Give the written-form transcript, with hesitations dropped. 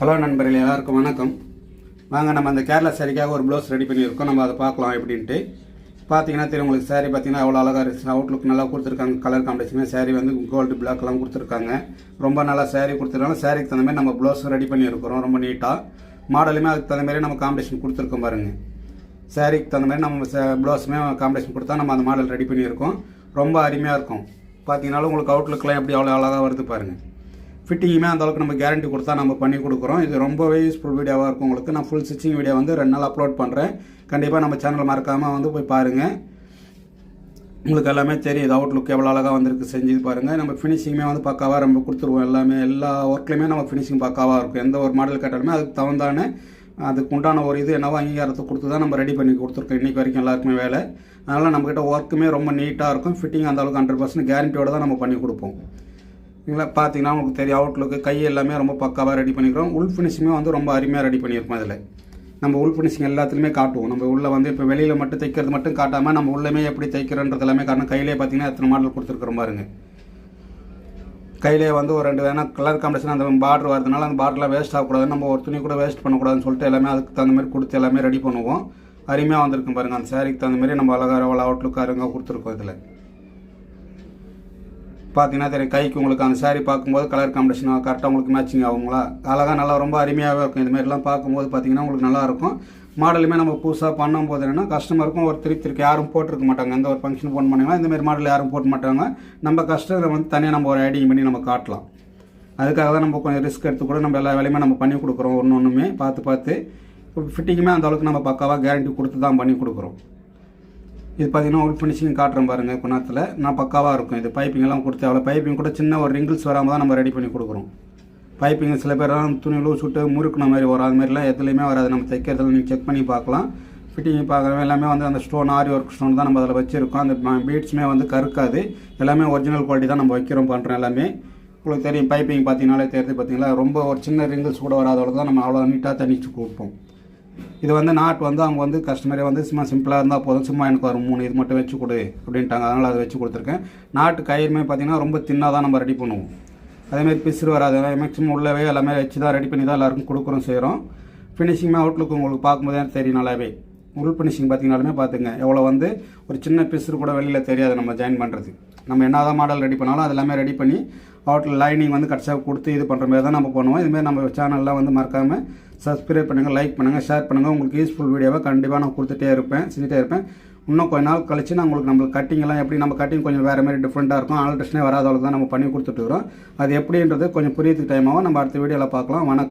Hello நண்பர்களே, எல்லாருக்கும் வணக்கம். வாங்க நம்ம அந்த கேரளா சாரிக்காக ஒரு ப்ளவுஸ் ரெடி பண்ணியிருக்கோம். நம்ம அதை பார்க்கலாம் எப்படின்ட்டு. பார்த்தீங்கன்னா தெரியும் உங்களுக்கு. சாரி பார்த்தீங்கன்னா அவ்வளோ அழகாக இருக்குது. அவுட்லுக் நல்லா கொடுத்துருக்காங்க. கலர் காம்பினேஷன் சாரி வந்து கோல்டு பிளாக்லாம் கொடுத்துருக்காங்க. ரொம்ப நல்லா சாரி கொடுத்துருக்காங்க. சாரிக்கு தகுந்த மாதிரி நம்ம ப்ளவுஸும் ரெடி பண்ணியிருக்கிறோம். ரொம்ப நீட்டாக மாடலுமே அதுக்கு தகுந்த மாதிரி நம்ம காம்பினேஷன் கொடுத்துருக்கோம் பாருங்கள். சாரிக்கு தகுந்த மாதிரி நம்ம ப்ளவுஸுமே காம்பினேஷன் கொடுத்தா நம்ம அந்த மாடல் ரெடி பண்ணியிருக்கோம். ரொம்ப அருமையாக இருக்கும். பார்த்தீங்கன்னாலும் உங்களுக்கு அவுட்லுக்லாம் எப்படி அவ்வளோ அழகாக வருது பாருங்கள். ஃபிட்டிங்குமே அந்த அளவுக்கு நம்ம கேரண்டி கொடுத்தா நம்ம பண்ணி கொடுக்குறோம். இது ரொம்பவே யூஸ்ஃபுல் வீடியோவாக இருக்கும் உங்களுக்கு. நான் ஃபுல் ஸ்டிச்சிங் வீடியோ வந்து 2 நாள் அப்லோட் பண்ணுறேன். கண்டிப்பாக நம்ம சேனல் மறக்காமல் வந்து போய் பாருங்கள். உங்களுக்கு எல்லாமே தெரியுது அவுட்லுக் எவ்வளோ அழகாக வந்திருக்கு. செஞ்சு பாருங்கள். நம்ம ஃபினிஷிங்குமே வந்து பக்காவாக நம்ம கொடுத்துருவோம். எல்லா ஒர்க்லையுமே நம்ம ஃபினிஷிங் பக்காவாக இருக்கும். எந்த ஒரு மாடல் கேட்டாலுமே அதுக்கு தகுந்தான அதுக்கு உண்டான ஒரு இது என்னவோ அங்கீகாரத்தை கொடுத்து தான் நம்ம ரெடி பண்ணி கொடுத்துருக்கோம் இன்றைக்கி வரைக்கும் எல்லாருக்குமே வேலை. அதனால் நம்மக்கிட்ட ஒர்க்குமே ரொம்ப நீட்டாக இருக்கும். ஃபிட்டிங் அந்த அளவுக்கு 100% கேரண்டியோடு தான் நம்ம பண்ணி கொடுப்போம். இல்லை பார்த்தீங்கன்னா உங்களுக்கு தெரியும் அவுட்லுக்கு கை எல்லாமே ரொம்ப பக்காவாக ரெடி பண்ணிக்கிறோம். உள் ஃபினிஷிங்குமே வந்து ரொம்ப அருமையாக ரெடி பண்ணியிருக்கோம். அதில் நம்ம உள் ஃபினிஷிங் எல்லாத்துலேயுமே காட்டுவோம். நம்ம உள்ளே வந்து இப்போ வெளியில் மட்டும் தைக்கிறது மட்டும் காட்டாமல் நம்ம உள்ளமே எப்படி தைக்கிறோன்றது எல்லாமே காட்டணும். கையிலே பார்த்தீங்கன்னா எத்தனை மாடல் கொடுத்துருக்குறோம் பாருங்க. கையிலே வந்து ஒரு 2 வேணால் கலர் காம்பினேஷன் அந்த பார்டர் வரதுனால அந்த பார்டர்லாம் வேஸ்ட் ஆகக்கூடாது. நம்ம ஒரு துணி கூட வேஸ்ட் பண்ணக்கூடாதுன்னு சொல்லிட்டு எல்லாமே அதுக்கு தகுந்த மாதிரி கொடுத்து எல்லாமே ரெடி பண்ணுவோம். அருமையாக வந்திருக்கும் பாருங்கள். அந்த சாரிக்கு தகுந்த மாதிரி நம்ம அழகாக அவ்வளோ அவுட்லுக்கு அருங்காக கொடுத்துருக்கோம். இதில் பார்த்தீங்கன்னா தெரியும் கைக்கு உங்களுக்கு அந்த சாரீ பார்க்கும்போது கலர் காம்பினேஷன் கரெக்டாக உங்களுக்கு மேட்சிங் ஆகுங்களா. அழகாக நல்லா ரொம்ப அருமையாகவே இருக்கும். இதுமாரிலாம் பார்க்கும்போது பார்த்தீங்கன்னா உங்களுக்கு நல்லாயிருக்கும். மாடலுமே நம்ம புதுசாக பண்ணும்போது என்னென்னா கஸ்டமருக்கும் ஒரு திருப்தி யாரும் போட்டிருக்க மாட்டாங்க. எந்த ஒரு ஃபங்க்ஷன் ஃபோன் பண்ணிங்கன்னா இந்தமாரி மாடல் யாரும் போட்ட மாட்டாங்க. நம்ம கஸ்டமரை வந்து தனியாக நம்ம ஒரு ஐடிங் பண்ணி நம்ம காட்டலாம். அதுக்காக தான் நம்ம கொஞ்சம் ரிஸ்க் எடுத்து கூட நம்ம எல்லா வேலையுமே நம்ம பண்ணி கொடுக்குறோம். ஒன்றுமே பார்த்து ஃபிட்டிங்குமே அந்த அளவுக்கு நம்ம பக்காவாக கேரண்டி கொடுத்து தான் பண்ணி கொடுக்குறோம். இது பார்த்தீங்கன்னா உள் ஃபினிஷிங் காட்டுறேன் பாருங்கள். குணத்தில் நான் பக்காவாக இருக்கும். இது பைப்பிங்கெல்லாம் கொடுத்து அவ்வளோ பைப்பிங் கூட சின்ன ஒரு ரிங்கிள்ஸ் வராமல் தான் நம்ம ரெடி பண்ணி கொடுக்குறோம். பைப்பிங் சில பேர் துணியில் சுட்டு முறுக்குன மாதிரி வரும். அது மாதிரிலாம் எதுலேயுமே வராது. நம்ம தைக்கிறதுல நீங்கள் செக் பண்ணி பார்க்கலாம். ஃபிட்டிங் பார்க்குறவங்க எல்லாமே வந்து அந்த ஸ்டோன் ஆரி ஒர்க் ஸ்டோன் தான் நம்ம அதில் வச்சுருக்கோம். அந்த பீட்ஸுமே வந்து கருக்காது. எல்லாமே ஒரிஜினல் குவாலிட்டி தான் நம்ம வைக்கிறோம் பண்ணுறோம். எல்லாமே உங்களுக்கு தெரியும். பைப்பிங் பார்த்தீங்கன்னாலே தெரியுது. பார்த்தீங்களா ரொம்ப ஒரு சின்ன ரிங்கிள்ஸ் கூட வராத அளவுக்கு தான் நம்ம அவ்வளோ நீட்டாக தனிச்சு கொடுப்போம். இது வந்து நாட் வந்து அவங்க வந்து கஸ்டமரே வந்து சும்மா சிம்பிளாக இருந்தால் போதும், சும்மா எனக்கு ஒரு 3 இது மட்டும் வச்சு கொடு அப்படின்ட்டாங்க. அதனால் அதை வச்சு கொடுத்துருக்கேன். நாட்டு கயிறுமே பார்த்தீங்கன்னா ரொம்ப தின்னாக தான் நம்ம ரெடி பண்ணுவோம். அதேமாதிரி பிசுறு வராது. மேக்ஸிமம் உள்ளவே எல்லாமே வச்சு தான் ரெடி பண்ணி தான் எல்லாருக்கும் கொடுக்குறோம் செய்கிறோம். ஃபினிஷிங்மே அவுட்லுக்கு உங்களுக்கு பார்க்கும்போதே தெரியும் நல்லாவே. உள் ஃபினிஷிங் பார்த்தீங்கன்னாலுமே பார்த்துங்க எவ்வளோ வந்து ஒரு சின்ன பிசுறு கூட வெளியில் தெரியாது. நம்ம ஜாயின் பண்ணுறது நம்ம என்ன தான் மாடல் ரெடி பண்ணாலும் அது எல்லாமே ரெடி பண்ணி அவுட்டில் லைனிங் வந்து கடைசியாக கொடுத்து இது பண்ணுற மாதிரி தான் நம்ம பண்ணுவோம். இதுமாதிரி நம்ம சேனலில் வந்து மறக்காமல் சப்ஸ்கிரைப் பண்ணுங்கள், லைக் பண்ணுங்கள், ஷேர் பண்ணுங்கள். உங்களுக்கு யூஸ்ஃபுல் வீடியோவை கண்டிப்பாக நான் செஞ்சுட்டே இருப்பேன். இன்னும் கொஞ்ச நாள் கழிச்சு நான் நம்மளுக்கு கட்டிங்கெல்லாம் எப்படி நம்ம கட்டிங் கொஞ்சம் வேறு மாதிரி டிஃப்ரெண்ட்டாக இருக்கும். ஆல்ட்ரேஷனே வராத அளவுக்கு தான் நம்ம பண்ணி கொடுத்துட்ருக்குறோம். அது எப்படின்றது கொஞ்சம் புரியறதுக்கு டைம் ஆகும். நம்ம அடுத்த வீடியோவில் பார்க்கலாம். வணக்கம்.